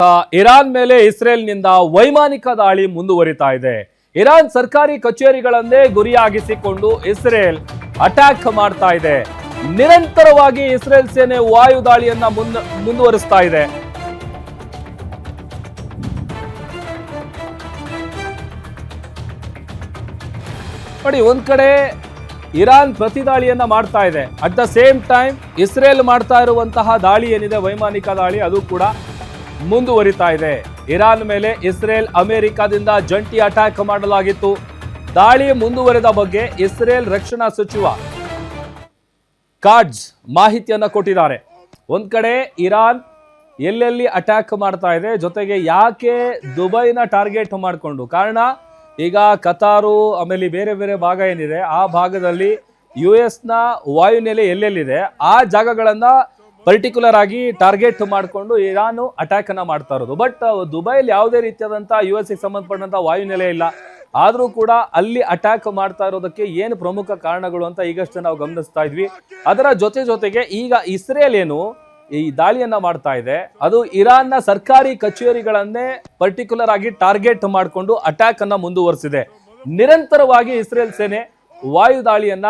Iran ಮೇಲೆ ಇಸ್ರೇಲ್ನಿಂದ ವೈಮಾನಿಕ ದಾಳಿ ಮುಂದುವರಿತಾ ಇದೆ. ಇರಾನ್ ಸರ್ಕಾರಿ ಕಚೇರಿಗಳನ್ನೇ ಗುರಿಯಾಗಿಸಿಕೊಂಡು ಇಸ್ರೇಲ್ ಅಟ್ಯಾಕ್ ಮಾಡ್ತಾ ಇದೆ. ನಿರಂತರವಾಗಿ ಇಸ್ರೇಲ್ ಸೇನೆ ವಾಯು ದಾಳಿಯನ್ನ ಮುಂದುವರಿಸ್ತಾ ಇದೆ. ನೋಡಿ, ಒಂದ್ ಕಡೆ ಇರಾನ್ ಪ್ರತಿ ದಾಳಿಯನ್ನ ಮಾಡ್ತಾ ಇದೆ. At the same time Israel ಮಾಡ್ತಾ ಇರುವಂತಹ ದಾಳಿ ಏನಿದೆ, ವೈಮಾನಿಕ ದಾಳಿ, ಅದು ಕೂಡ ಮುಂದುವರಿತಾ ಇದೆ. ಇರಾನ್ ಮೇಲೆ ಇಸ್ರೇಲ್ ಅಮೆರಿಕದಿಂದ ಜಂಟಿ ಅಟ್ಯಾಕ್ ಮಾಡಲಾಗಿತ್ತು. ದಾಳಿ ಮುಂದುವರೆದ ಬಗ್ಗೆ ಇಸ್ರೇಲ್ ರಕ್ಷಣಾ ಸಚಿವ ಕಾಡ್ಜ್ ಮಾಹಿತಿಯನ್ನ ಕೊಟ್ಟಿದ್ದಾರೆ. ಒಂದ್ ಕಡೆ ಇರಾನ್ ಎಲ್ಲೆಲ್ಲಿ ಅಟ್ಯಾಕ್ ಮಾಡ್ತಾ ಇದೆ, ಜೊತೆಗೆ ಯಾಕೆ ದುಬೈನ ಟಾರ್ಗೆಟ್ ಮಾಡಿಕೊಂಡು, ಕಾರಣ ಈಗ ಕತಾರು ಆಮೇಲೆ ಬೇರೆ ಬೇರೆ ಭಾಗ ಏನಿದೆ ಆ ಭಾಗದಲ್ಲಿ US ನ ವಾಯುನೆಲೆ ಎಲ್ಲೆಲ್ಲಿದೆ ಆ ಜಾಗಗಳನ್ನ ಪರ್ಟಿಕ್ಯುಲರ್ ಆಗಿ ಟಾರ್ಗೆಟ್ ಮಾಡಿಕೊಂಡು ಇರಾನ್ ಅಟ್ಯಾಕ್ ಅನ್ನ ಮಾಡ್ತಾ ಇರೋದು. ಬಟ್ ದುಬೈಲಿ ಯಾವುದೇ ರೀತಿಯಾದಂತಹ US ಗೆ ಸಂಬಂಧಪಟ್ಟಂತ ವಾಯುನೆಲೆ ಇಲ್ಲ. ಆದ್ರೂ ಕೂಡ ಅಲ್ಲಿ ಅಟ್ಯಾಕ್ ಮಾಡ್ತಾ ಇರೋದಕ್ಕೆ ಏನು ಪ್ರಮುಖ ಕಾರಣಗಳು ಅಂತ ಈಗಷ್ಟೇ ನಾವು ಗಮನಿಸ್ತಾ ಇದ್ವಿ. ಅದರ ಜೊತೆಗೆ ಈಗ ಇಸ್ರೇಲ್ ಏನು ಈ ದಾಳಿಯನ್ನ ಮಾಡ್ತಾ ಇದೆ, ಅದು ಇರಾನ್ನ ಸರ್ಕಾರಿ ಕಚೇರಿಗಳನ್ನೇ ಪರ್ಟಿಕ್ಯುಲರ್ ಆಗಿ ಟಾರ್ಗೆಟ್ ಮಾಡಿಕೊಂಡು ಅಟ್ಯಾಕ್ ಅನ್ನ ಮುಂದುವರಿಸಿದೆ. ನಿರಂತರವಾಗಿ ಇಸ್ರೇಲ್ ಸೇನೆ ವಾಯು ದಾಳಿಯನ್ನ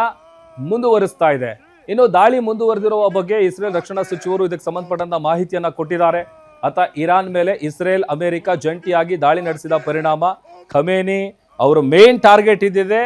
ಮುಂದುವರಿಸ್ತಾ ಇದೆ. ಇನ್ನು ದಾಳಿ ಮುಂದುವರೆದಿರುವ ಬಗ್ಗೆ ಇಸ್ರೇಲ್ ರಕ್ಷಣಾ ಸಚಿವರು ಇದಕ್ಕೆ ಸಂಬಂಧಪಟ್ಟಂತ ಮಾಹಿತಿಯನ್ನ ಕೊಟ್ಟಿದ್ದಾರೆ. ಇರಾನ್ ಮೇಲೆ ಇಸ್ರೇಲ್ ಅಮೆರಿಕ ಜಂಟಿಯಾಗಿ ದಾಳಿ ನಡೆಸಿದ ಪರಿಣಾಮ ಖಮೇನಿ ಅವರ ಮೇನ್ ಟಾರ್ಗೆಟ್ ಇದ್ದಿದೆ